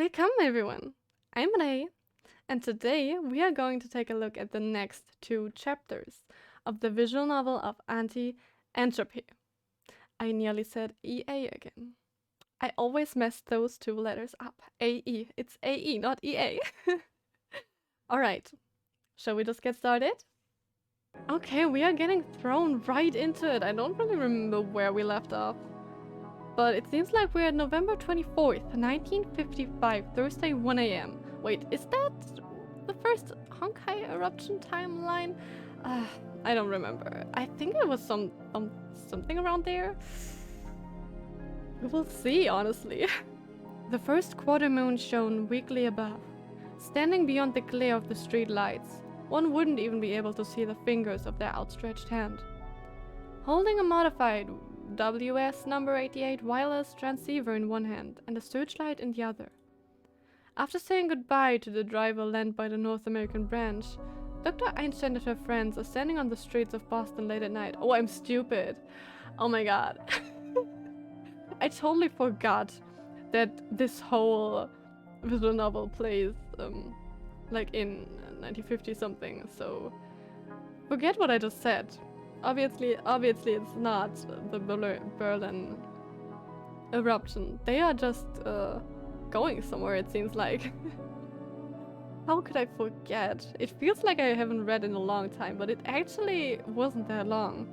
Welcome everyone! I'm Ray, and today we are going to take a look at the next two chapters of the visual novel of Anti-ENtropy. I nearly said EA again. I always mess those two letters up. AE. It's AE, not EA. Alright, shall we just get started? Okay, we are getting thrown right into it. I don't really remember where we left off. But it seems like we're at November 24th, 1955, Thursday, 1 AM. Wait, is that the first Honkai eruption timeline? I don't remember. I think it was something around there. We will see, honestly. The first quarter moon shone weakly above. Standing beyond the glare of the street lights, one wouldn't even be able to see the fingers of their outstretched hand. Holding a modified WS number 88 wireless transceiver in one hand and a searchlight in the other. After saying goodbye to the driver lent by the North American branch, Dr. Einstein and her friends are standing on the streets of Boston late at night. Oh, I'm stupid. Oh my god. I totally forgot that this whole visual novel plays like in 1950 something, so forget what I just said. Obviously it's not the Berlin eruption. They are just going somewhere, it seems like. How could I forget? It feels like I haven't read in a long time, but it actually wasn't that long.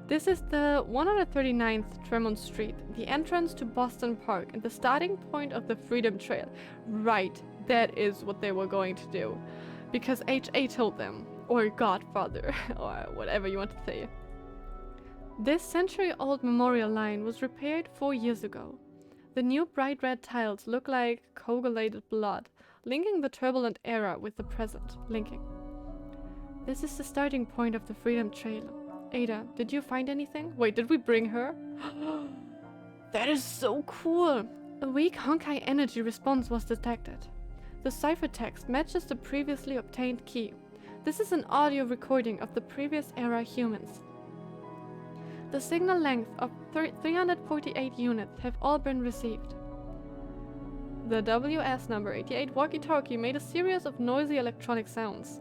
This is the 139th Tremont Street, the entrance to Boston Park and the starting point of the Freedom Trail. Right, that is what they were going to do. Because HA told them. Or Godfather, or whatever you want to say. This century-old memorial line was repaired 4 years ago. The new bright red tiles look like coagulated blood, linking the turbulent era with the present, linking. This is the starting point of the Freedom Trail. Ada, did you find anything? Wait, did we bring her? That is so cool! A weak Honkai energy response was detected. The ciphertext matches the previously obtained key. This is an audio recording of the previous era humans. The signal length of 348 units have all been received. The WS number 88 walkie-talkie made a series of noisy electronic sounds.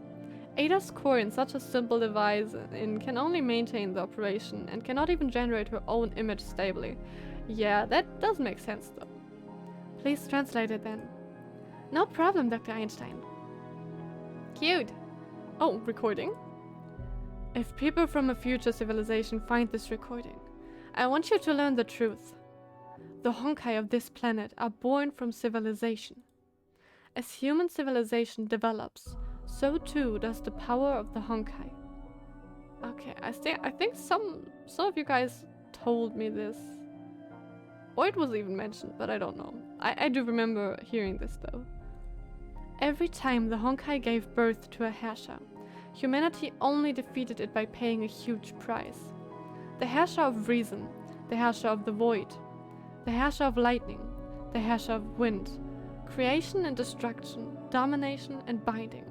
Ada's core in such a simple device can only maintain the operation and cannot even generate her own image stably. Yeah, that does make sense though. Please translate it then. No problem, Dr. Einstein. Cute! Oh, recording? If people from a future civilization find this recording, I want you to learn the truth. The Honkai of this planet are born from civilization. As human civilization develops, so too does the power of the Honkai. Okay, I think some of you guys told me this. Or it was even mentioned, but I don't know. I do remember hearing this though. Every time the Honkai gave birth to a Herrscher, humanity only defeated it by paying a huge price. The Herrscher of Reason, the Herrscher of the Void, the Herrscher of Lightning, the Herrscher of Wind, creation and destruction, domination and binding.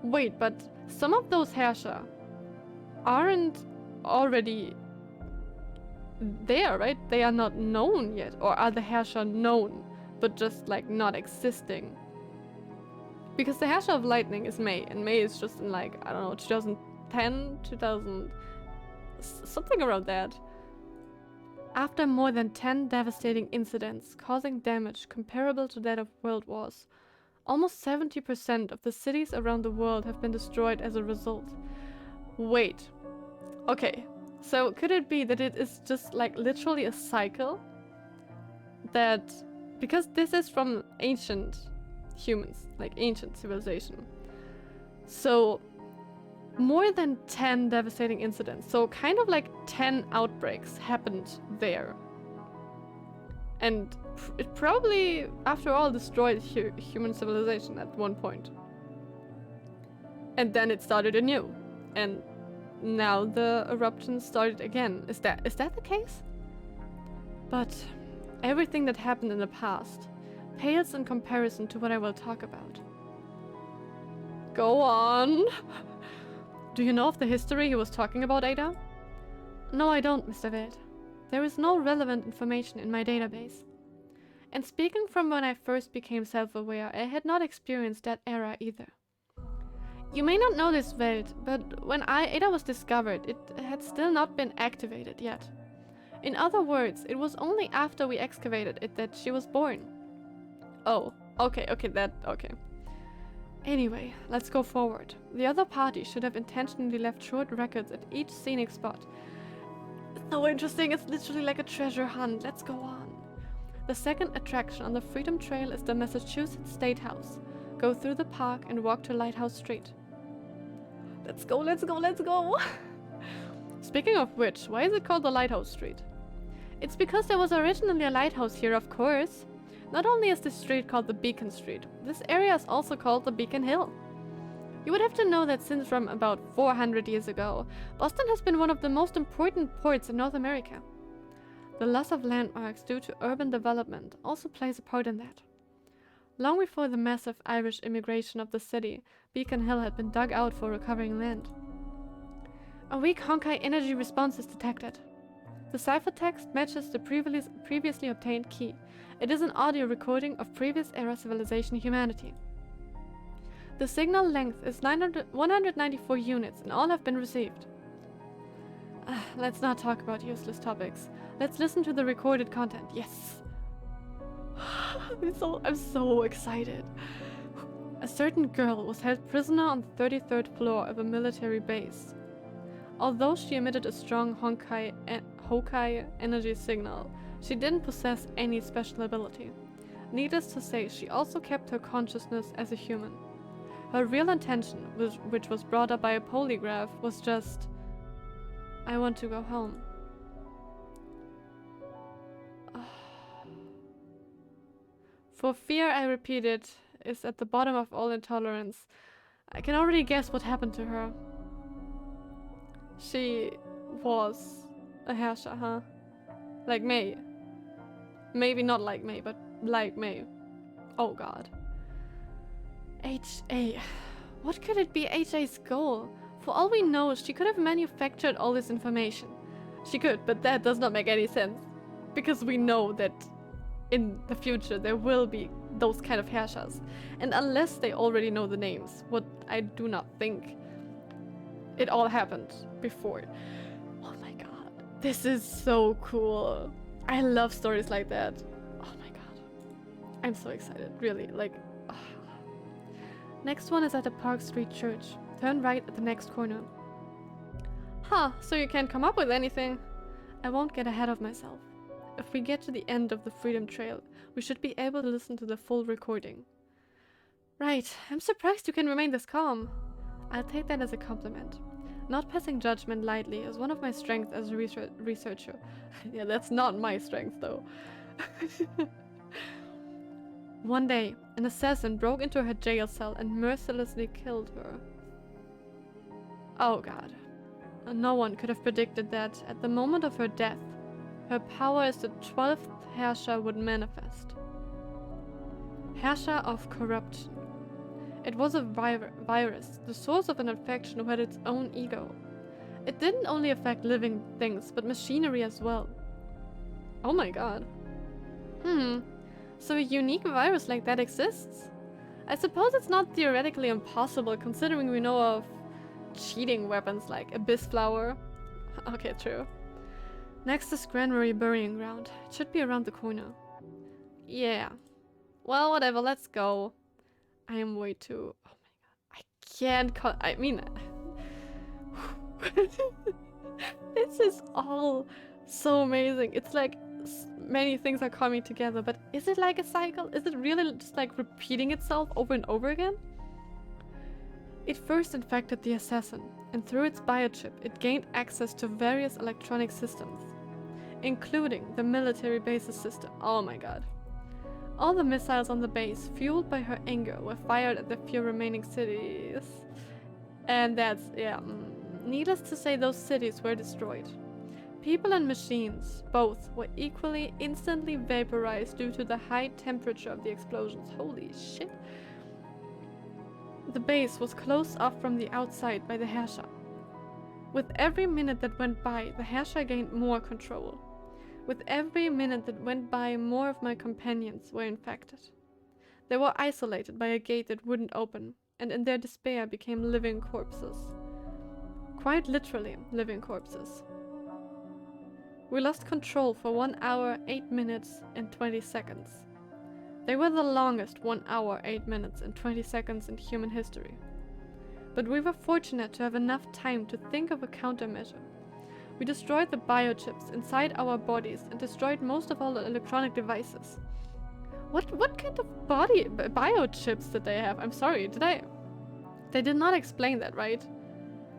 Wait, but some of those Herrscher aren't already there, right? They are not known yet, or are the Herrscher known, but just like not existing? Because the Herrscher of Lightning is May, and May is just in like, I don't know, 2010, 2000, something around that. After more than 10 devastating incidents causing damage comparable to that of world wars, almost 70% of the cities around the world have been destroyed as a result. Wait. Okay, so could it be that it is just like literally a cycle? That, because this is from ancient humans, like ancient civilization. So more than 10 devastating incidents, so kind of like 10 outbreaks happened there. And it probably, after all, destroyed human civilization at one point. And then it started anew. And now the eruption started again. Is that the case? But everything that happened in the past pales in comparison to what I will talk about. Go on! Do you know of the history he was talking about, Ada? No, I don't, Mr. Wild. There is no relevant information in my database. And speaking from when I first became self-aware, I had not experienced that era either. You may not know this, Welt, but when Ada was discovered, it had still not been activated yet. In other words, it was only after we excavated it that she was born. Oh, okay. Anyway, let's go forward. The other party should have intentionally left short records at each scenic spot. It's so interesting, it's literally like a treasure hunt. Let's go on. The second attraction on the Freedom Trail is the Massachusetts State House. Go through the park and walk to Lighthouse Street. Let's go! Speaking of which, why is it called the Lighthouse Street? It's because there was originally a lighthouse here, of course. Not only is this street called the Beacon Street, this area is also called the Beacon Hill. You would have to know that since from about 400 years ago, Boston has been one of the most important ports in North America. The loss of landmarks due to urban development also plays a part in that. Long before the massive Irish immigration of the city, Beacon Hill had been dug out for recovering land. A weak Honkai energy response is detected. The ciphertext matches the previously obtained key. It is an audio recording of previous era civilization humanity. The signal length is 194 units and all have been received. Let's not talk about useless topics. Let's listen to the recorded content. Yes! I'm so excited. A certain girl was held prisoner on the 33rd floor of a military base. Although she emitted a strong Honkai energy signal, she didn't possess any special ability. Needless to say, she also kept her consciousness as a human. Her real intention, which was brought up by a polygraph, was just, I want to go home. For fear, I repeat it, is at the bottom of all intolerance. I can already guess what happened to her. She was a Herrscher, huh? Like May. Maybe not like May, but like May. Oh god. HA. What could it be HA's goal? For all we know, she could have manufactured all this information. She could, but that does not make any sense. Because we know that in the future there will be those kind of Herrschers. And unless they already know the names, what I do not think, it all happened before. Oh my god. This is so cool. I love stories like that. Oh my god. I'm so excited, really, like... Next one is at the Park Street Church. Turn right at the next corner. Huh, so you can't come up with anything? I won't get ahead of myself. If we get to the end of the Freedom Trail, we should be able to listen to the full recording. Right, I'm surprised you can remain this calm. I'll take that as a compliment. Not passing judgment lightly is one of my strengths as a researcher. Yeah, that's not my strength though. One day, an assassin broke into her jail cell and mercilessly killed her. Oh god. No one could have predicted that at the moment of her death, her power as the 12th Herrscher would manifest. Herrscher of Corruption. It was a virus, the source of an infection who had its own ego. It didn't only affect living things, but machinery as well. Oh my god. So a unique virus like that exists? I suppose it's not theoretically impossible considering we know of cheating weapons like Abyss Flower. Okay, true. Next is Granbury Burying Ground. It should be around the corner. Yeah. Well, whatever, let's go. I am way too... Oh my god. I can't I mean... This is all so amazing. It's like many things are coming together, but is it like a cycle? Is it really just like repeating itself over and over again? It first infected the assassin, and through its biochip, it gained access to various electronic systems, including the military bases system. Oh my god. All the missiles on the base, fueled by her anger, were fired at the few remaining cities. And that's, yeah, needless to say, those cities were destroyed. People and machines, both, were equally instantly vaporized due to the high temperature of the explosions. Holy shit. The base was closed off from the outside by the Herrscher. With every minute that went by, the Herrscher gained more control. With every minute that went by, more of my companions were infected. They were isolated by a gate that wouldn't open, and in their despair became living corpses. Quite literally, living corpses. We lost control for 1 hour, 8 minutes, and 20 seconds. They were the longest 1 hour, 8 minutes, and 20 seconds in human history. But we were fortunate to have enough time to think of a countermeasure. We destroyed the biochips inside our bodies and destroyed most of all the electronic devices. What kind of biochips did they have? I'm sorry, They did not explain that, right?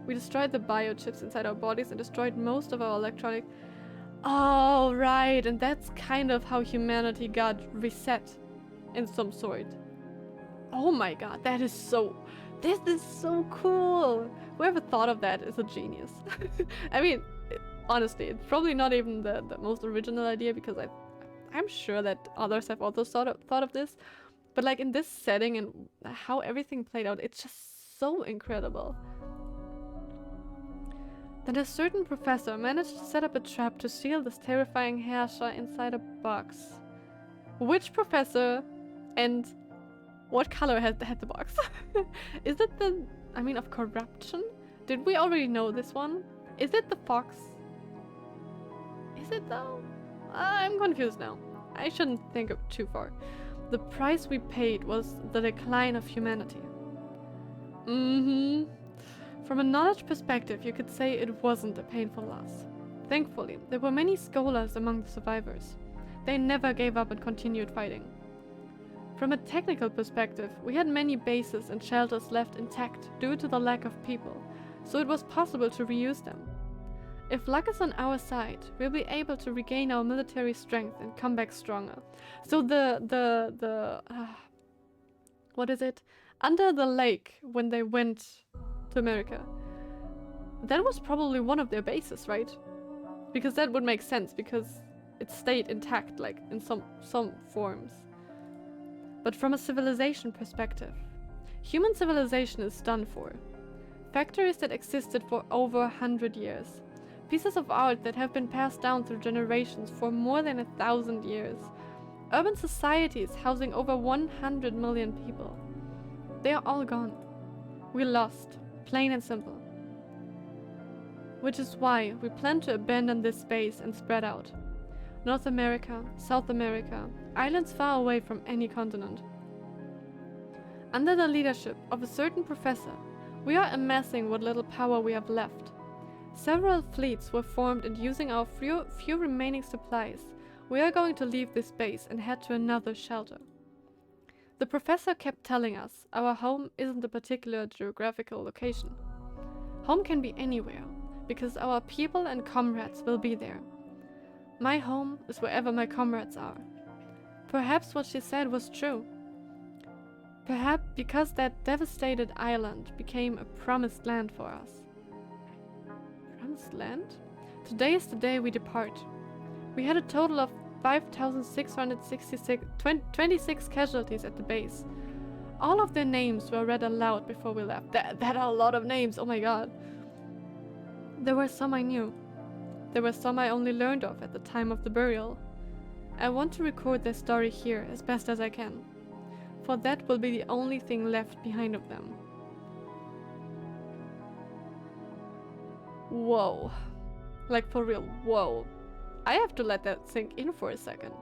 We destroyed the biochips inside our bodies and destroyed most of our electronic... Oh, right, and that's kind of how humanity got reset in some sort. Oh my god, that is so... This is so cool! Whoever thought of that is a genius. I mean, honestly, it's probably not even the most original idea, because I'm sure that others have also thought of this. But like in this setting and how everything played out, it's just so incredible. Then a certain professor managed to set up a trap to seal this terrifying Herrscher inside a box. Which professor and what color had the box? Is it the... I mean, of corruption? Did we already know this one? Is it the fox? Is it though? I'm confused now. I shouldn't think of too far. The price we paid was the decline of humanity. From a knowledge perspective, you could say it wasn't a painful loss. Thankfully, there were many scholars among the survivors. They never gave up and continued fighting. From a technical perspective, we had many bases and shelters left intact due to the lack of people, so it was possible to reuse them. If luck is on our side, we'll be able to regain our military strength and come back stronger. So what is it? Under the lake, when they went to America, that was probably one of their bases, right? Because that would make sense, because it stayed intact, like in some forms. But from a civilization perspective, human civilization is done for. Factories that existed for over 100 years. Pieces of art that have been passed down through generations for more than 1,000 years. Urban societies housing over 100 million people. They are all gone. We lost, plain and simple. Which is why we plan to abandon this space and spread out. North America, South America, islands far away from any continent. Under the leadership of a certain professor, we are amassing what little power we have left. Several fleets were formed, and using our few remaining supplies, we are going to leave this base and head to another shelter. The professor kept telling us our home isn't a particular geographical location. Home can be anywhere, because our people and comrades will be there. My home is wherever my comrades are. Perhaps what she said was true. Perhaps because that devastated island became a promised land for us. Promised land? Today is the day we depart. We had a total of 5,626 casualties at the base. All of their names were read aloud before we left. That are a lot of names, oh my god. There were some I knew. There were some I only learned of at the time of the burial. I want to record their story here as best as I can, for that will be the only thing left behind of them. Whoa. Like for real, whoa. I have to let that sink in for a second.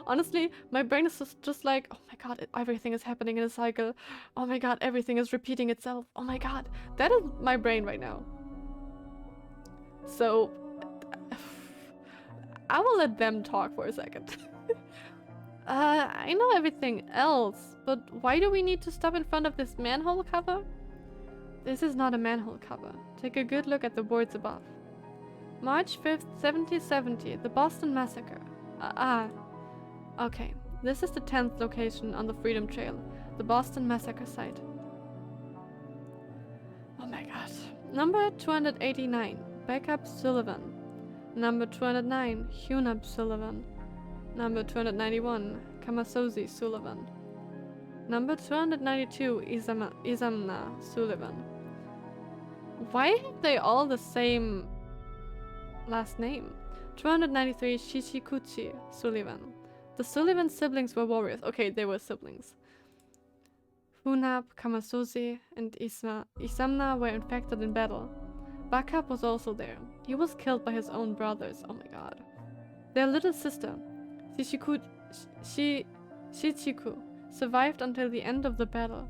Honestly, my brain is just like, oh my god, everything is happening in a cycle. Oh my god, everything is repeating itself. Oh my god, that is my brain right now. So, I will let them talk for a second. I know everything else, but why do we need to stop in front of this manhole cover? This is not a manhole cover. Take a good look at the words above. March 5th, 1770, the Boston Massacre. Okay, this is the 10th location on the Freedom Trail, the Boston Massacre site. Oh my god. Number 289, Backup Sullivan. Number 209, Hunab Sullivan. Number 291, Kamasozi Sullivan. Number 292, Izamna Sullivan. Why have they all the same last name? 293 Shishikuchi Sullivan. The Sullivan siblings were warriors. Okay, they were siblings. Funab, Kamasozi, and Isamna were infected in battle. Bakab was also there. He was killed by his own brothers. Oh my god. Their little sister, Shichiku, survived until the end of the battle.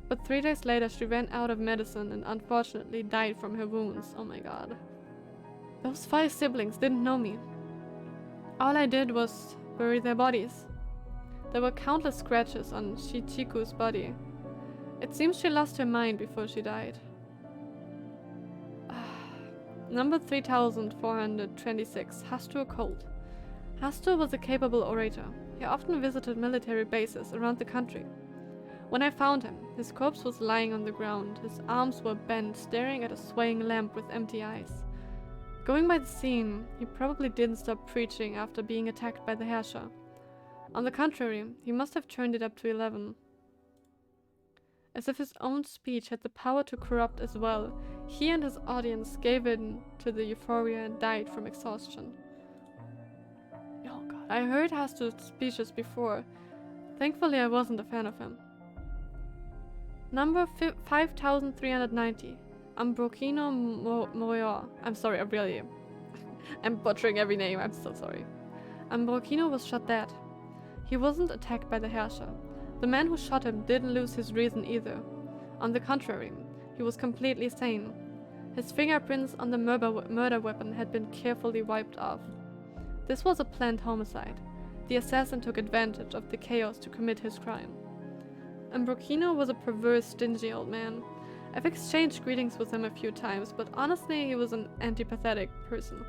But 3 days later she ran out of medicine and unfortunately died from her wounds. Oh my god. Those 5 siblings didn't know me. All I did was bury their bodies. There were countless scratches on Shichiku's body. It seems she lost her mind before she died. Number 3426, Hastur Cold. Hastur was a capable orator. He often visited military bases around the country. When I found him, his corpse was lying on the ground. His arms were bent, staring at a swaying lamp with empty eyes. Going by the scene, he probably didn't stop preaching after being attacked by the Herrscher. On the contrary, he must have turned it up to 11. As if his own speech had the power to corrupt as well, he and his audience gave in to the euphoria and died from exhaustion. Oh god, I heard Hastur's speeches before. Thankfully I wasn't a fan of him. Number 5390, Ambrokino Moyor. I'm sorry, I'm butchering every name, I'm so sorry. Ambrokino was shot dead. He wasn't attacked by the Herrscher. The man who shot him didn't lose his reason either. On the contrary, he was completely sane. His fingerprints on the murder weapon had been carefully wiped off. This was a planned homicide. The assassin took advantage of the chaos to commit his crime. Ambrokino was a perverse, stingy old man. I've exchanged greetings with him a few times, but honestly he was an antipathetic person.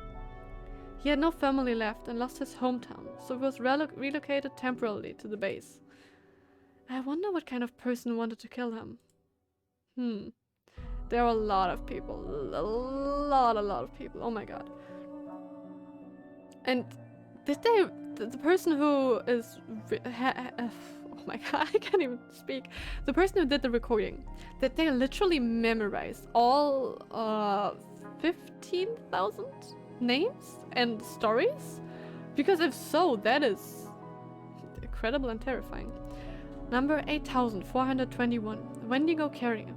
He had no family left and lost his hometown, so he was relocated temporarily to the base. I wonder what kind of person wanted to kill him. There are a lot of people. A lot of people. Oh my god. And did they... The person who is... oh my god, I can't even speak. The person who did the recording, did they literally memorize all 15,000 names and stories? Because if so, that is incredible and terrifying. Number 8421, Wendigo Carrier.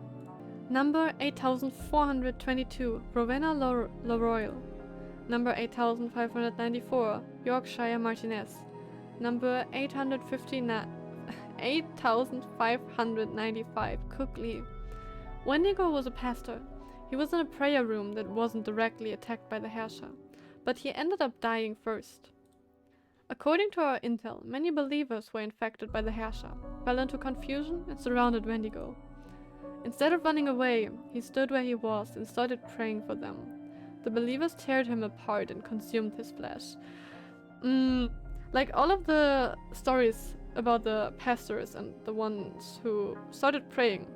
Number 8422, Rowena L'Royal. Number 8594, Yorkshire Martinez. Number 8595, Cook Lee. Wendigo was a pastor. He was in a prayer room that wasn't directly attacked by the Herrscher, but he ended up dying first. According to our intel, many believers were infected by the Herrscher, fell into confusion and surrounded Wendigo. Instead of running away, he stood where he was and started praying for them. The believers teared him apart and consumed his flesh. Like all of the stories about the pastors and the ones who started praying,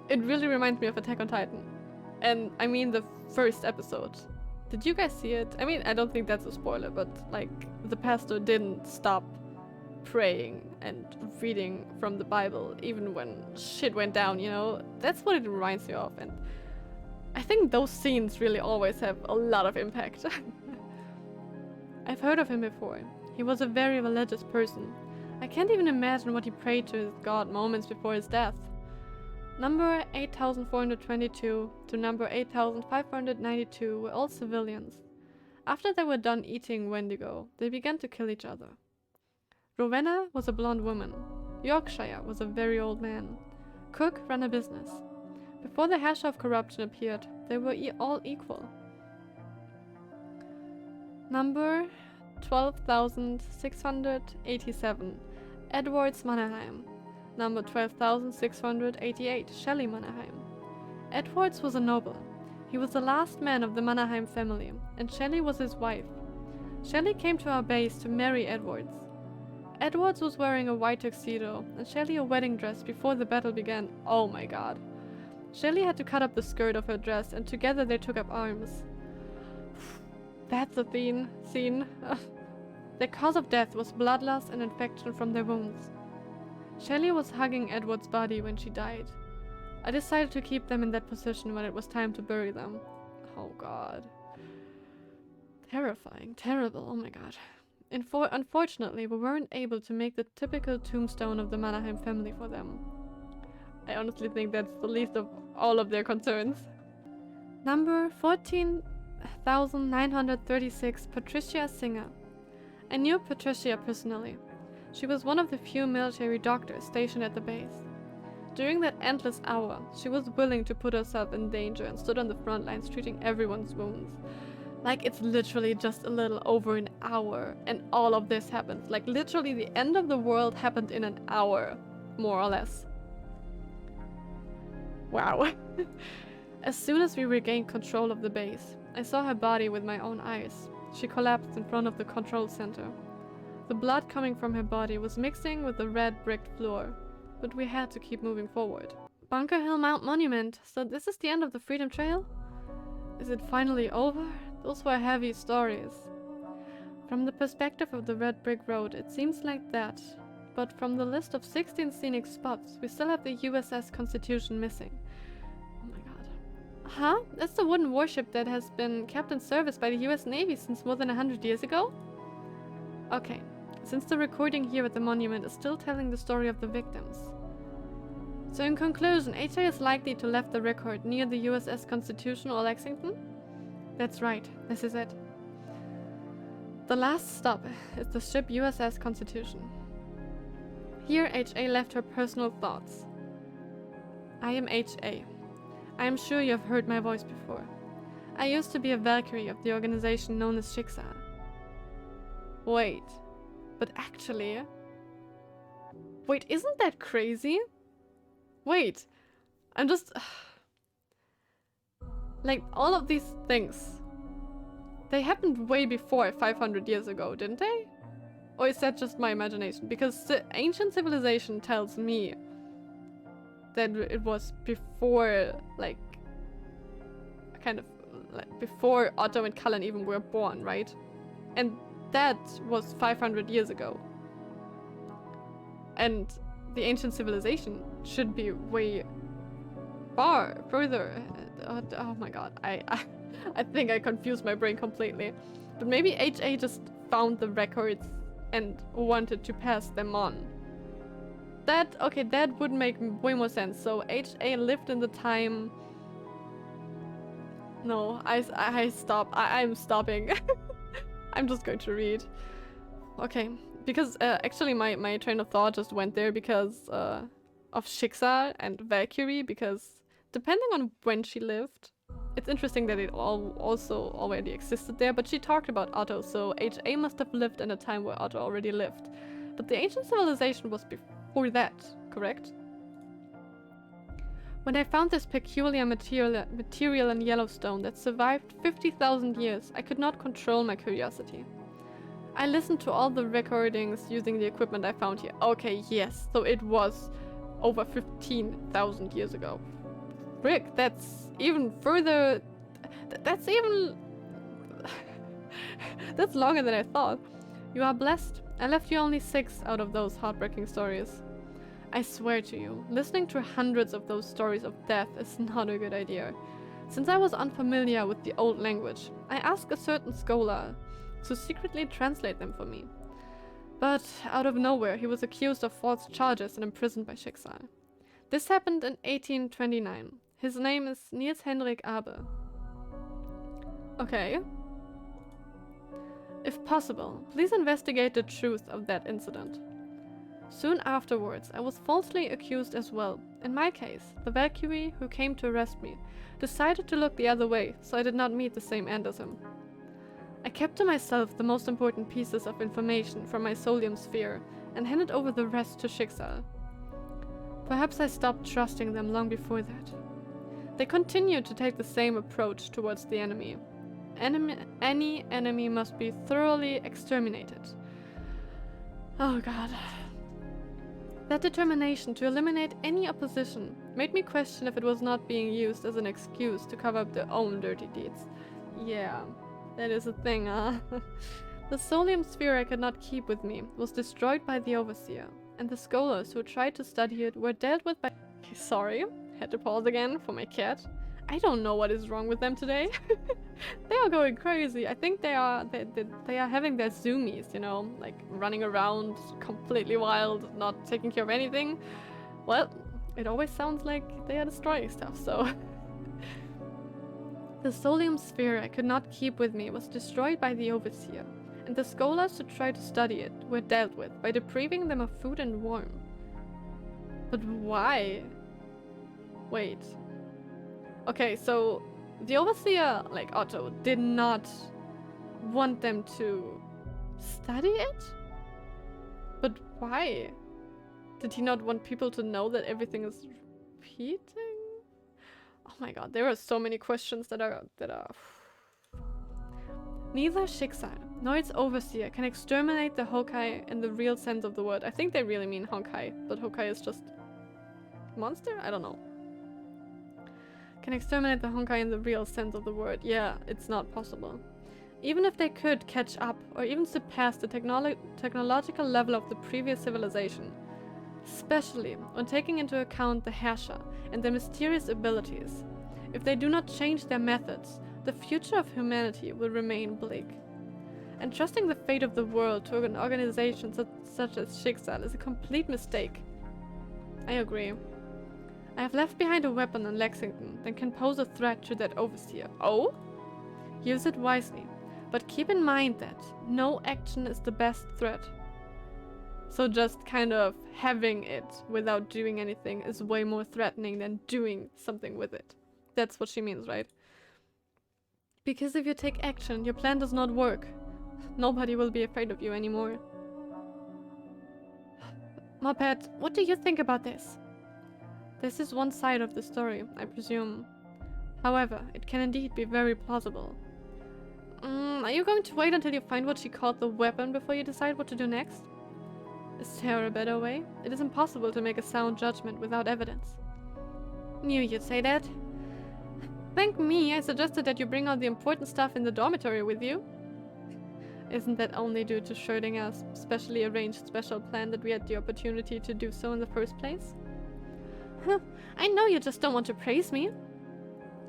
it really reminds me of Attack on Titan. And I mean the first episode. Did you guys see it? I mean, I don't think that's a spoiler, but like the pastor didn't stop praying and reading from the Bible even when shit went down, you know? That's what it reminds me of, and I think those scenes really always have a lot of impact. I've heard of him before. He was a very religious person. I can't even imagine what he prayed to his god moments before his death. Number 8422 to number 8592 were all civilians. After they were done eating Wendigo, they began to kill each other. Rowena was a blonde woman. Yorkshire was a very old man. Cook ran a business. Before the Herrscher of Corruption appeared, they were all equal. Number 12,687, Edwards Mannerheim. Number 12,688, Shelley Mannerheim. Edwards was a noble. He was the last man of the Mannerheim family, and Shelley was his wife. Shelley came to our base to marry Edwards. Edwards was wearing a white tuxedo, and Shelley a wedding dress before the battle began. Oh my god. Shelley had to cut up the skirt of her dress, and together they took up arms. That's a scene. Their cause of death was blood loss and infection from their wounds. Shelley was hugging Edward's body when she died. I decided to keep them in that position when it was time to bury them. Oh god. Terrifying, terrible, oh my god. Unfortunately, we weren't able to make the typical tombstone of the Mannerheim family for them. I honestly think that's the least of all of their concerns. Number 14,936, Patricia Singer. I knew Patricia personally. She was one of the few military doctors stationed at the base. During that endless hour, she was willing to put herself in danger and stood on the front lines treating everyone's wounds. Like, it's literally just a little over an hour and all of this happened. Like, literally the end of the world happened in an hour, more or less. Wow. As soon as we regained control of the base, I saw her body with my own eyes. She collapsed in front of the control center. The blood coming from her body was mixing with the red brick floor, but we had to keep moving forward. Bunker Hill Monument, so this is the end of the Freedom Trail? Is it finally over? Those were heavy stories. From the perspective of the red brick road, it seems like that. But from the list of 16 scenic spots, we still have the USS Constitution missing. Oh my god. Huh? That's the wooden warship that has been kept in service by the US Navy since more than 100 years ago? Okay, since the recording here at the monument is still telling the story of the victims. So in conclusion, HA is likely to left the record near the USS Constitution or Lexington? That's right, this is it. The last stop is the ship USS Constitution. Here HA left her personal thoughts. I am HA. I am sure you have heard my voice before. I used to be a Valkyrie of the organization known as Schicksal. Wait, but actually... Wait, isn't that crazy? Wait, I'm just... Like, all of these things, they happened way before 500 years ago, didn't they? Or is that just my imagination? Because the ancient civilization tells me that it was before, like, kind of, like, before Otto and Cullen even were born, right? And that was 500 years ago. And the ancient civilization should be way further. Oh my god, I think I confused my brain completely. But maybe HA just found the records and wanted to pass them on. Okay, that would make way more sense. So HA lived in the time... No, I stop. I'm stopping. I'm just going to read. Okay, because actually my train of thought just went there because of Schicksal and Valkyrie, because depending on when she lived, it's interesting that it also already existed there, but she talked about Otto, so HA must have lived in a time where Otto already lived. But the ancient civilization was before that, correct? When I found this peculiar material in Yellowstone that survived 50,000 years, I could not control my curiosity. I listened to all the recordings using the equipment I found here. Okay, yes, so it was over 15,000 years ago. Rick, that's even further... That's even... That's longer than I thought. You are blessed. I left you only 6 out of those heartbreaking stories. I swear to you, listening to hundreds of those stories of death is not a good idea. Since I was unfamiliar with the old language, I asked a certain scholar to secretly translate them for me. But out of nowhere, he was accused of false charges and imprisoned by Schicksal. This happened in 1829. His name is Niels Henrik Abe. Okay. If possible, please investigate the truth of that incident. Soon afterwards, I was falsely accused as well. In my case, the Valkyrie who came to arrest me decided to look the other way, so I did not meet the same end as him. I kept to myself the most important pieces of information from my Solium sphere and handed over the rest to Schicksal. Perhaps I stopped trusting them long before that. They continued to take the same approach towards the enemy. Any enemy must be thoroughly exterminated. Oh god. That determination to eliminate any opposition made me question if it was not being used as an excuse to cover up their own dirty deeds. Yeah, that is a thing, huh? The Solium sphere I could not keep with me was destroyed by the Overseer, and the scholars who tried to study it were dealt with by... Sorry, had to pause again for my cat. I don't know what is wrong with them today. They are going crazy. I think they are having their zoomies, you know, like running around completely wild, not taking care of anything. Well, it always sounds like they are destroying stuff, so. The Solium sphere I could not keep with me was destroyed by the Overseer, and the scholars who tried to study it were dealt with by depriving them of food and warmth. But why? Wait. Okay, so the Overseer, like Otto, did not want them to study it? But why? Did he not want people to know that everything is repeating? Oh my god, there are so many questions that are... Neither Schicksal nor its Overseer can exterminate the Honkai in the real sense of the word. I think they really mean Honkai, but Honkai is just... monster? I don't know. Can exterminate the Honkai in the real sense of the word. Yeah, it's not possible. Even if they could catch up, or even surpass the technological level of the previous civilization, especially when taking into account the Herrscher and their mysterious abilities, if they do not change their methods, the future of humanity will remain bleak. Entrusting the fate of the world to an organization such as Schicksal is a complete mistake. I agree. I have left behind a weapon in Lexington that can pose a threat to that Overseer. Oh? Use it wisely, but keep in mind that no action is the best threat. So just kind of having it without doing anything is way more threatening than doing something with it. That's what she means, right? Because if you take action, your plan does not work. Nobody will be afraid of you anymore. Muppet, what do you think about this? This is one side of the story, I presume. However, it can indeed be very plausible. Are you going to wait until you find what she called the weapon before you decide what to do next? Is there a better way? It is impossible to make a sound judgment without evidence. Knew you'd say that. Thank me, I suggested that you bring all the important stuff in the dormitory with you. Isn't that only due to Schrödinger's specially arranged special plan that we had the opportunity to do so in the first place? Huh, I know you just don't want to praise me.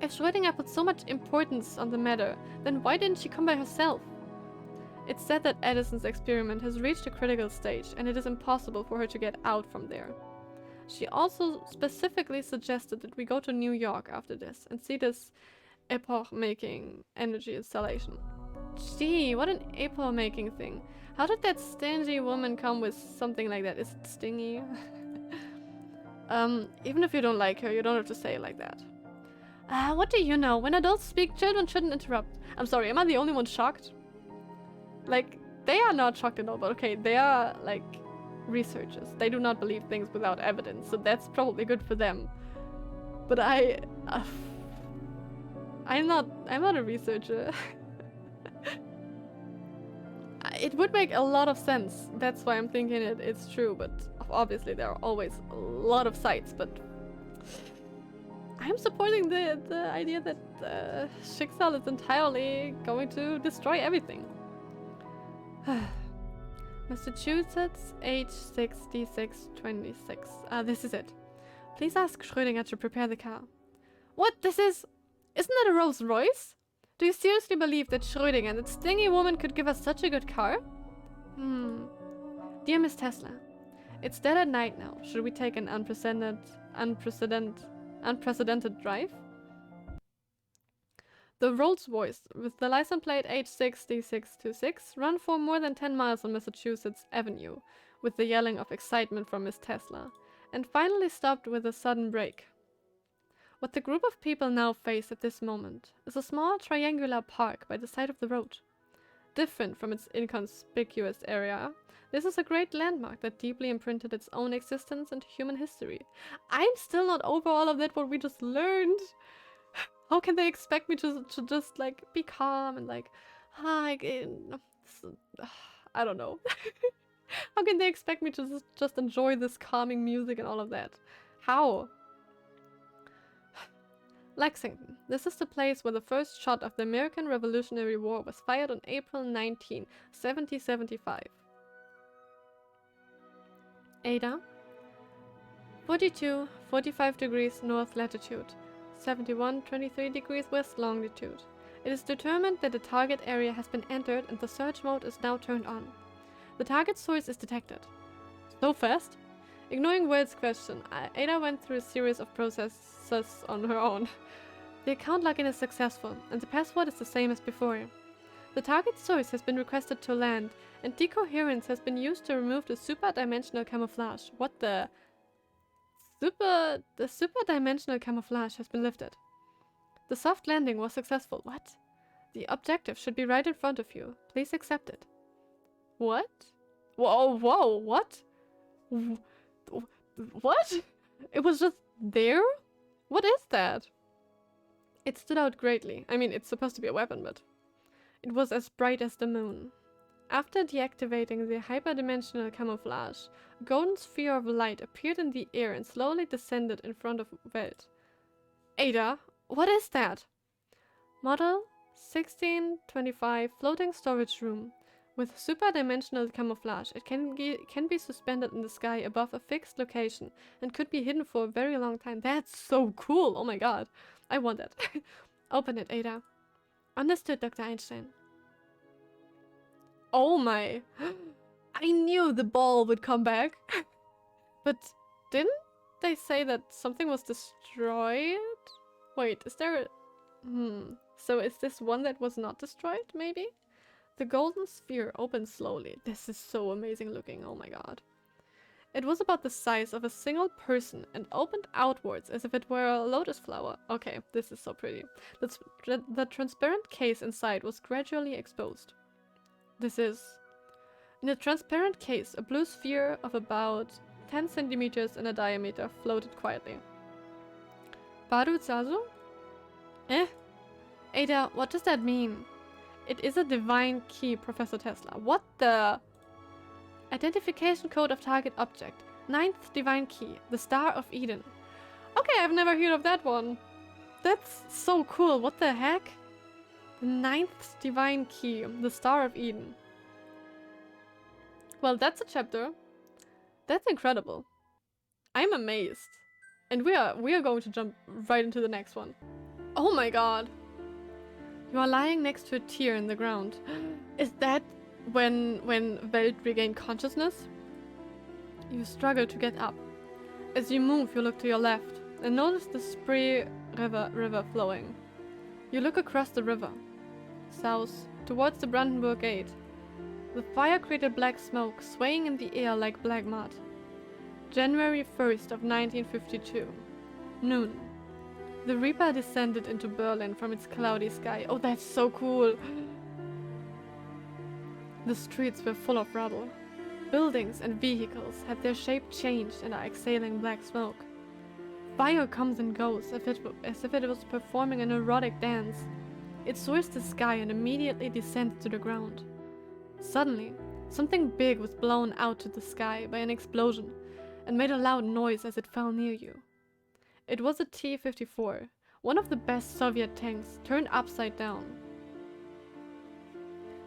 If Schrödinger put so much importance on the matter, then why didn't she come by herself? It's said that Edison's experiment has reached a critical stage and it is impossible for her to get out from there. She also specifically suggested that we go to New York after this and see this epoch-making energy installation. Gee, what an epoch-making thing. How did that stingy woman come with something like that? Is it stingy? Even if you don't like her, you don't have to say it like that. What do you know? When adults speak, children shouldn't interrupt. I'm sorry, am I the only one shocked? Like, they are not shocked at all, but okay, they are, like, researchers. They do not believe things without evidence, so that's probably good for them. But I'm not a researcher. It would make a lot of sense. That's why I'm thinking it's true, but obviously there are always a lot of sites, but I'm supporting the idea that Schicksal is entirely going to destroy everything. Massachusetts, age 6626. This is it. Please ask Schrödinger to prepare the car. What? Isn't that a Rolls Royce? Do you seriously believe that Schrödinger and that stingy woman could give us such a good car? Dear Miss Tesla, it's dead at night now. Should we take an unprecedented drive? The Rolls-Royce, with the license plate H6D626, ran for more than 10 miles on Massachusetts Avenue, with the yelling of excitement from Miss Tesla, and finally stopped with a sudden brake. What the group of people now face at this moment is a small triangular park by the side of the road. Different from its inconspicuous area, this is a great landmark that deeply imprinted its own existence into human history. I'm still not over all of that what we just learned. How can they expect me to just like be calm and like, I don't know. How can they expect me to just enjoy this calming music and all of that? How? Lexington. This is the place where the first shot of the American Revolutionary War was fired on April 19, 1775. Ada. 42, 45 degrees north latitude, 71, 23 degrees west longitude. It is determined that the target area has been entered and the search mode is now turned on. The target source is detected. So fast? Ignoring Well's question, Ada went through a series of processes on her own. The account login is successful, and the password is the same as before. The target source has been requested to land, and decoherence has been used to remove the super-dimensional camouflage. What the? The super-dimensional camouflage has been lifted. The soft landing was successful. What? The objective should be right in front of you. Please accept it. What? Whoa, whoa, what? What? It was just there? What is that? It stood out greatly. I mean, it's supposed to be a weapon, but... It was as bright as the moon. After deactivating the hyperdimensional camouflage, a golden sphere of light appeared in the air and slowly descended in front of Welt. Ada, what is that? Model 1625 floating storage room. With superdimensional camouflage, it can be suspended in the sky above a fixed location and could be hidden for a very long time. That's so cool! Oh my god. I want it. Open it, Ada. Understood, Dr. Einstein. Oh my. I knew the ball would come back. But didn't they say that something was destroyed? Wait, is there a... So is this one that was not destroyed, maybe? The golden sphere opened slowly. This is so amazing looking, oh my god. It was about the size of a single person and opened outwards as if it were a lotus flower. Okay, this is so pretty. The transparent case inside was gradually exposed. This is... In a transparent case, a blue sphere of about 10 centimeters in a diameter floated quietly. Baru Zazu? Eh? Ada, what does that mean? It is a divine key, Professor Tesla. What the... Identification code of target object. 9th divine key. The Star of Eden. Okay, I've never heard of that one. That's so cool. What the heck? The 9th divine key. The Star of Eden. Well, that's a chapter. That's incredible. I'm amazed. And we are going to jump right into the next one. Oh my god. You are lying next to a tear in the ground. Is that when Welt regained consciousness? You struggle to get up. As you move, you look to your left and notice the Spree river flowing. You look across the river, south, towards the Brandenburg Gate. The fire created black smoke swaying in the air like black mud. January 1st of 1952. Noon. The Reaper descended into Berlin from its cloudy sky. Oh, that's so cool! The streets were full of rubble. Buildings and vehicles had their shape changed and are exhaling black smoke. Fire comes and goes as if it was performing an erotic dance. It soars the sky and immediately descends to the ground. Suddenly, something big was blown out to the sky by an explosion and made a loud noise as it fell near you. It was a T-54, one of the best Soviet tanks, turned upside down.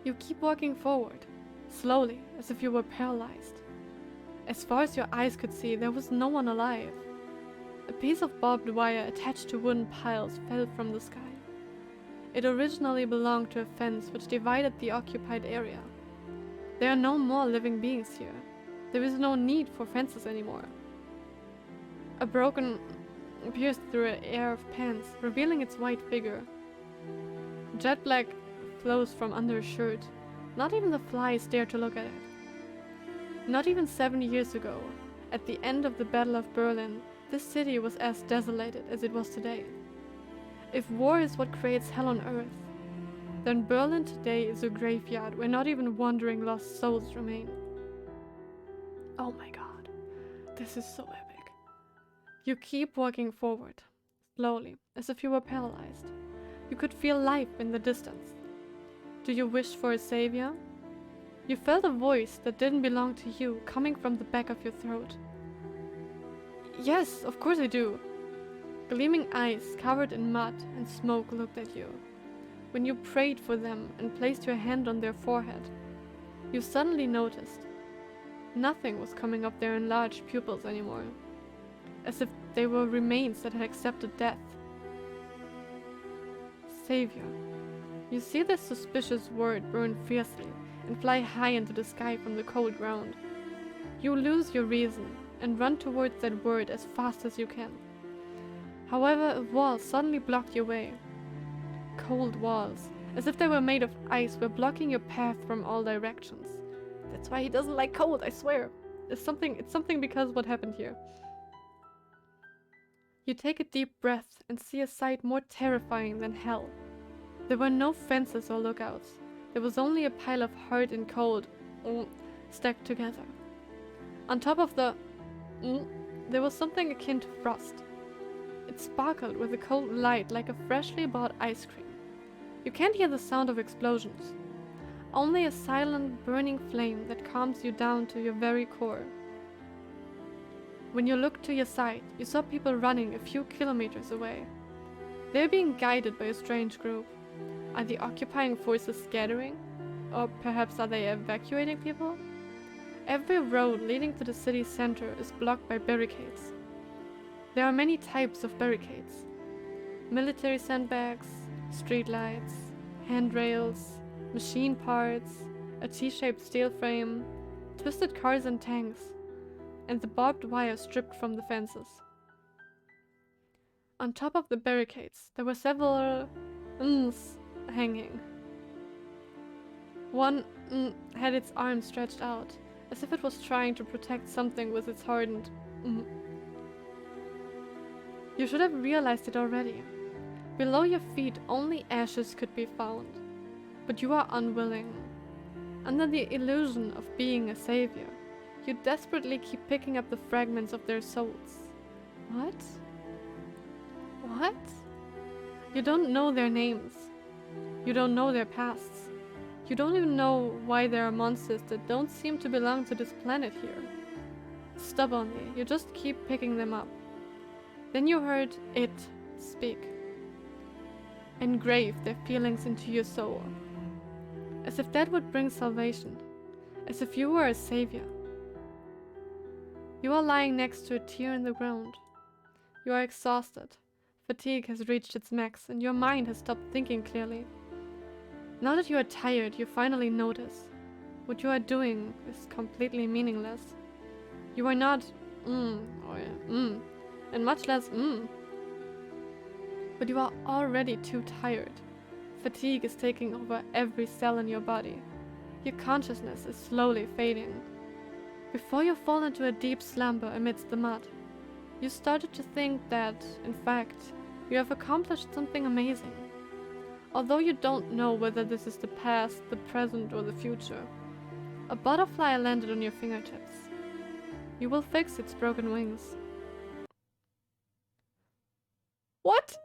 You keep walking forward, slowly, as if you were paralyzed. As far as your eyes could see, there was no one alive. A piece of barbed wire attached to wooden piles fell from the sky. It originally belonged to a fence which divided the occupied area. There are no more living beings here. There is no need for fences anymore. A broken pierced through an air of pants, revealing its white figure. Jet black flows from under a shirt. Not even the flies dare to look at it. Not even 70 years ago, at the end of the Battle of Berlin, this city was as desolated as it was today. If war is what creates hell on earth, then Berlin today is a graveyard where not even wandering lost souls remain. Oh my god, this is so epic. You keep walking forward, slowly, as if you were paralyzed. You could feel life in the distance. Do you wish for a savior? You felt a voice that didn't belong to you coming from the back of your throat. Yes, of course I do. Gleaming eyes covered in mud and smoke looked at you. When you prayed for them and placed your hand on their forehead, you suddenly noticed nothing was coming up their enlarged pupils anymore, as if they were remains that had accepted death. savior. You see this suspicious word burn fiercely and fly high into the sky from the cold ground. You lose your reason and run towards that word as fast as you can. However, a wall suddenly blocked your way. Cold walls, as if they were made of ice, were blocking your path from all directions. That's why he doesn't like cold, I swear. It's something because what happened here. You take a deep breath and see a sight more terrifying than hell. There were no fences or lookouts. There was only a pile of hard and cold stacked together. On top of the there was something akin to frost. It sparkled with a cold light like a freshly bought ice cream. You can't hear the sound of explosions. Only a silent, burning flame that calms you down to your very core. When you looked to your side, you saw people running a few kilometers away. They're being guided by a strange group. Are the occupying forces scattering? Or perhaps are they evacuating people? Every road leading to the city's center is blocked by barricades. There are many types of barricades. Military sandbags, streetlights, handrails, machine parts, a T-shaped steel frame, twisted cars and tanks, and the barbed wire stripped from the fences. On top of the barricades, there were several hanging. One had its arm stretched out, as if it was trying to protect something with its hardened You should have realized it already. Below your feet only ashes could be found, but you are unwilling. Under the illusion of being a savior, you desperately keep picking up the fragments of their souls. What? What? You don't know their names. You don't know their pasts. You don't even know why there are monsters that don't seem to belong to this planet here. Stubbornly, you just keep picking them up. Then you heard it speak. Engrave their feelings into your soul. As if that would bring salvation. As if you were a savior. You are lying next to a tear in the ground. You are exhausted. Fatigue has reached its max and your mind has stopped thinking clearly. Now that you are tired, you finally notice. What you are doing is completely meaningless. You are not and much less But you are already too tired. Fatigue is taking over every cell in your body. Your consciousness is slowly fading. Before you fall into a deep slumber amidst the mud, you started to think that, in fact, you have accomplished something amazing. Although you don't know whether this is the past, the present, or the future, a butterfly landed on your fingertips. You will fix its broken wings. What?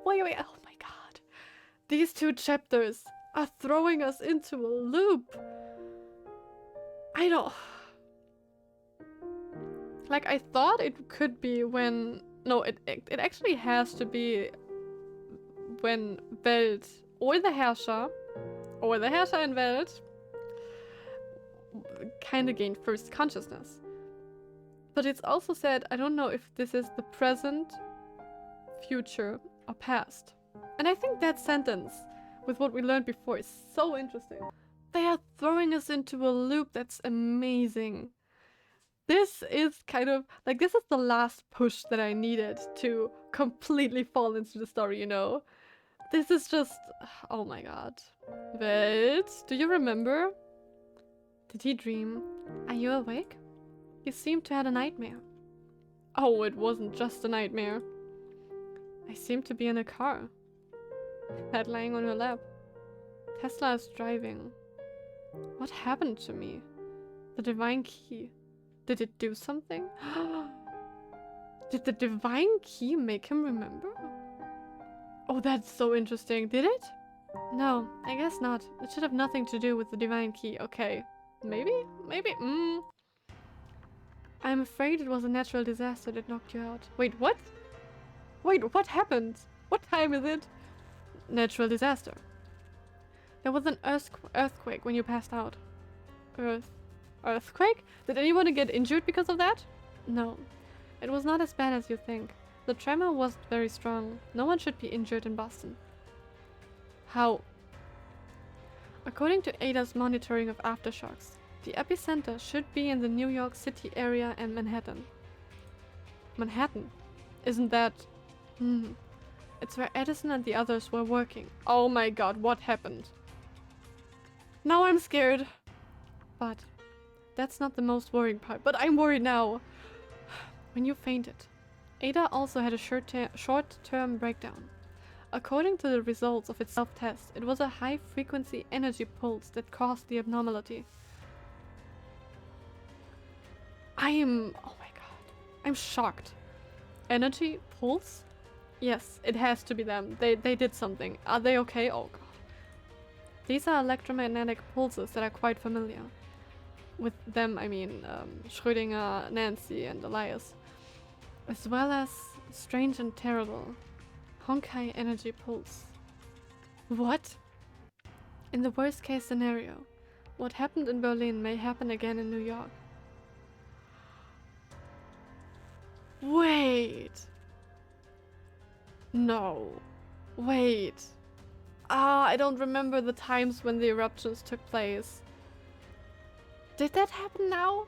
Wait, oh my god. These two chapters are throwing us into a loop. I don't... Like, I thought it could be when... No, it actually has to be when Welt or the Herrscher in Welt kinda gained first consciousness. But it's also said, I don't know if this is the present, future, or past. And I think that sentence, with what we learned before, is so interesting. They are throwing us into a loop that's amazing. This is kind of, like, this is the last push that I needed to completely fall into the story, you know? This is just, oh my god. Welt, do you remember? Did he dream? Are you awake? You seem to have a nightmare. Oh, it wasn't just a nightmare. I seem to be in a car. Head lying on her lap. Tesla is driving. What happened to me? The divine key. Did it do something? Did the divine key make him remember? Oh, that's so interesting. Did it? No, I guess not. It should have nothing to do with the divine key. Okay. Maybe? I'm afraid it was a natural disaster that knocked you out. Wait, what? Wait, what happened? What time is it? Natural disaster. There was an earthquake when you passed out. Earthquake? Did anyone get injured because of that? No. It was not as bad as you think. The tremor wasn't very strong. No one should be injured in Boston. How? According to Ada's monitoring of aftershocks, the epicenter should be in the New York City area and Manhattan. Manhattan? Isn't that... It's where Edison and the others were working. Oh my god, what happened? Now I'm scared. But that's not the most worrying part. But I'm worried now. When you fainted, Ada also had a short-term breakdown. According to the results of its self-test, it was a high-frequency energy pulse that caused the abnormality. Oh my god. I'm shocked. Energy pulse? Yes, it has to be them. They did something. Are they okay? Oh god. These are electromagnetic pulses that are quite familiar. With them, I mean Schrödinger, Nancy, and Elias. As well as strange and terrible Honkai energy pulse. What? In the worst case scenario, what happened in Berlin may happen again in New York. Wait. No. Wait. I don't remember the times when the eruptions took place. Did that happen now?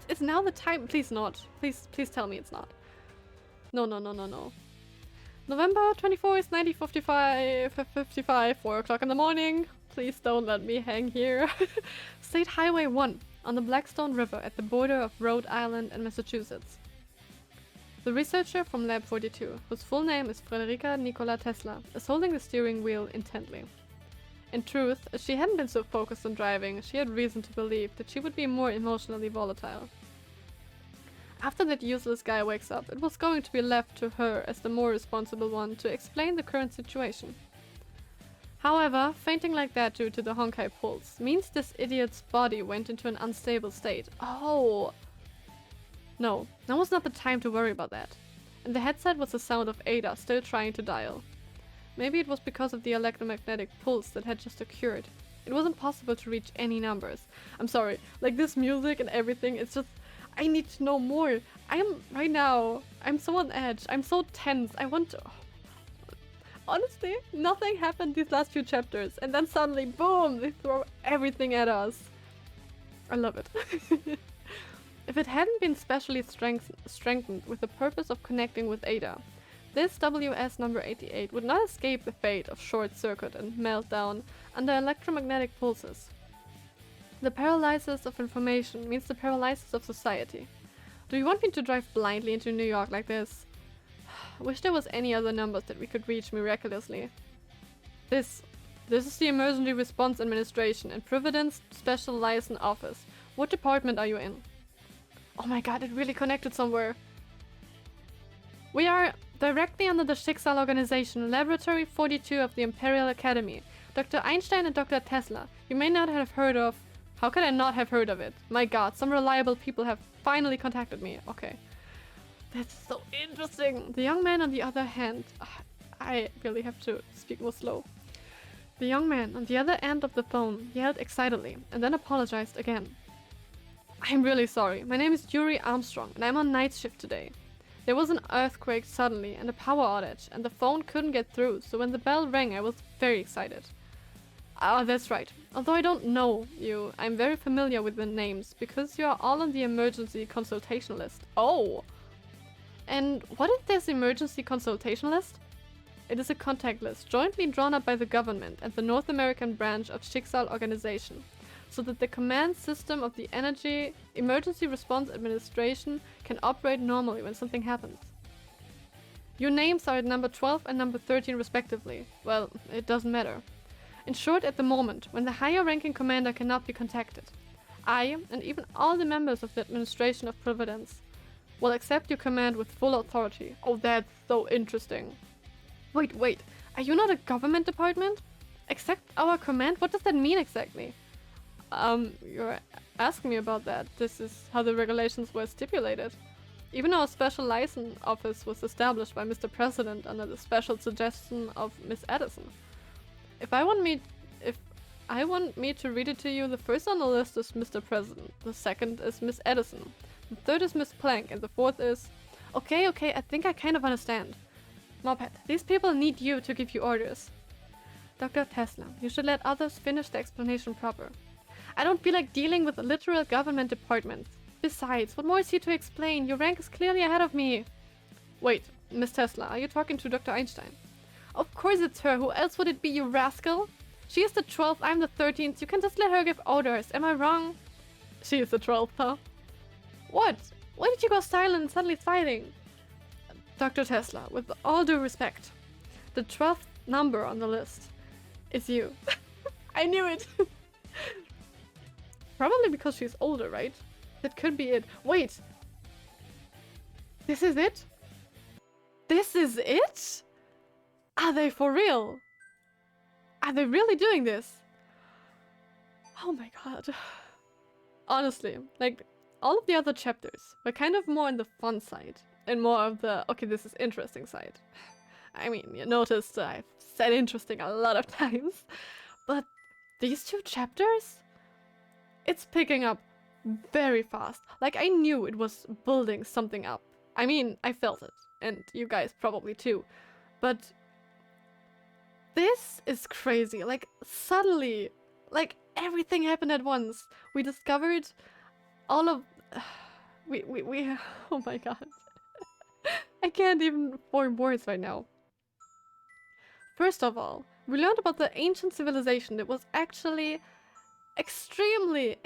Is now the time? Please not. Please tell me it's not. No. November 24th, 1955, 4 o'clock in the morning. Please don't let me hang here. State Highway 1 on the Blackstone River at the border of Rhode Island and Massachusetts. The researcher from Lab 42, whose full name is Frederica Nikola Tesla, is holding the steering wheel intently. In truth, if she hadn't been so focused on driving, she had reason to believe that she would be more emotionally volatile. After that useless guy wakes up, it was going to be left to her as the more responsible one to explain the current situation. However, fainting like that due to the Honkai pulse means this idiot's body went into an unstable state. Oh! No, now was not the time to worry about that. In the headset was the sound of Ada still trying to dial. Maybe it was because of the electromagnetic pulse that had just occurred. It was impossible to reach any numbers. I'm sorry, like this music and everything, it's just... I need to know more. Right now, I'm so on edge. I'm so tense. I want to... Honestly, nothing happened these last few chapters. And then suddenly, boom, they throw everything at us. I love it. If it hadn't been specially strengthened with the purpose of connecting with Ada, this WS number 88 would not escape the fate of short circuit and meltdown under electromagnetic pulses. The paralysis of information means the paralysis of society. Do you want me to drive blindly into New York like this? Wish there was any other numbers that we could reach miraculously. This is the Emergency Response Administration and Providence Special Liaison Office. What department are you in? Oh my god, it really connected somewhere. We are directly under the Schicksal Organization, Laboratory 42 of the Imperial Academy. Dr. Einstein and Dr. Tesla. You may not have heard of... How could I not have heard of it? My god, some reliable people have finally contacted me. Okay. That's so interesting. The young man on the other hand... I really have to speak more slow. The young man on the other end of the phone yelled excitedly and then apologized again. I'm really sorry. My name is Yuri Armstrong and I'm on night shift today. There was an earthquake suddenly and a power outage and the phone couldn't get through, so when the bell rang I was very excited. Ah, that's right. Although I don't know you, I'm very familiar with the names because you are all on the emergency consultation list. Oh! And what is this emergency consultation list? It is a contact list jointly drawn up by the government and the North American branch of Schicksal Organization, so that the command system of the Emergency Response Administration can operate normally when something happens. Your names are at number 12 and number 13 respectively. Well, it doesn't matter. In short, at the moment, when the higher ranking commander cannot be contacted, I, and even all the members of the administration of Providence, will accept your command with full authority. Oh, that's so interesting. Wait, are you not a government department? Accept our command? What does that mean exactly? You're asking me about that. This is how the regulations were stipulated. Even our special license office was established by Mr. President under the special suggestion of Miss Edison. If I want me to read it to you, the first on the list is Mr. President, the second is Miss Edison, the third is Miss Planck, and the fourth is... Okay, I think I kind of understand. Moped, these people need you to give you orders. Dr. Tesla, you should let others finish the explanation proper. I don't feel like dealing with literal government departments. Besides, what more is here to explain? Your rank is clearly ahead of me. Wait, Miss Tesla, are you talking to Dr. Einstein? Of course it's her. Who else would it be, you rascal? She is the 12th, I'm the 13th. You can just let her give orders. Am I wrong? She is the 12th, huh? What? Why did you go silent and suddenly fighting? Dr. Tesla, with all due respect, the 12th number on the list is you. I knew it. Probably because she's older, right? That could be it. Wait. This is it? This is it? Are they for real? Are they really doing this? Oh my god. Honestly, like, all of the other chapters were kind of more on the fun side and more of the, okay, this is interesting side. I mean, you noticed I've said interesting a lot of times, but these two chapters, it's picking up very fast. Like, I knew it was building something up. I mean, I felt it, and you guys probably too, but this is crazy. Like, suddenly, like, everything happened at once. We discovered all of... we oh my god. I can't even form words right now. First of all, we learned about the ancient civilization that was actually extremely,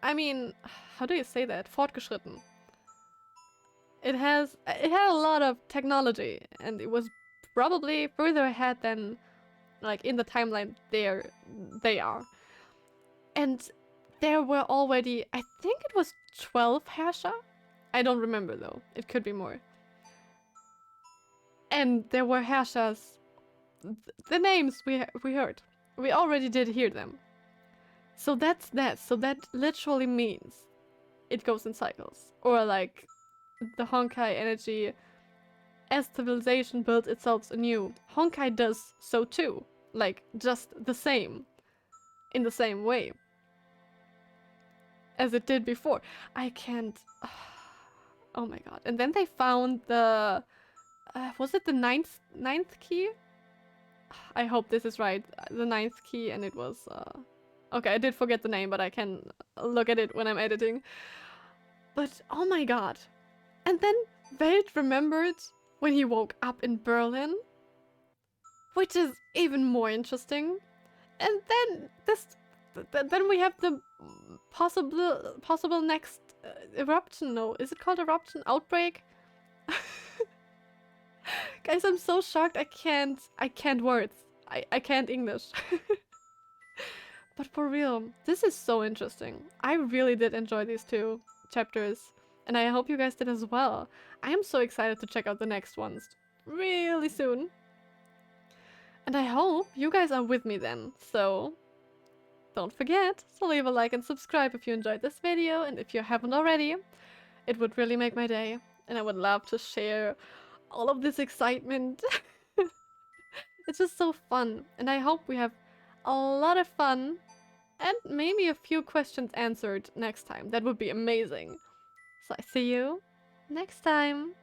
I mean, how do you say that? Fortgeschritten. It had a lot of technology, and it was probably further ahead than, like, in the timeline they are. And there were already, I think it was 12 Herrscher? I don't remember though, it could be more. And there were Herrschers, the names we heard. We already did hear them. So that's that, so that literally means it goes in cycles. Or like, the Honkai energy, as civilization builds itself anew, Honkai does so too. Like, just the same. In the same way. As it did before. I can't... Oh my god. And then they found the... was it the ninth key? I hope this is right. The 9th key, and it was... Okay, I did forget the name, but I can look at it when I'm editing. But, oh my god. And then Welt remembered when he woke up in Berlin. Which is even more interesting. And then then we have the possible next eruption. No, is it called eruption? Outbreak? Guys, I'm so shocked. I can't words. I can't English. But for real, this is so interesting. I really did enjoy these two chapters, and I hope you guys did as well. I am so excited to check out the next ones really soon. And I hope you guys are with me then, so don't forget to leave a like and subscribe if you enjoyed this video, and if you haven't already, it would really make my day, and I would love to share all of this excitement. It's just so fun, and I hope we have a lot of fun, and maybe a few questions answered next time. That would be amazing. So I see you next time.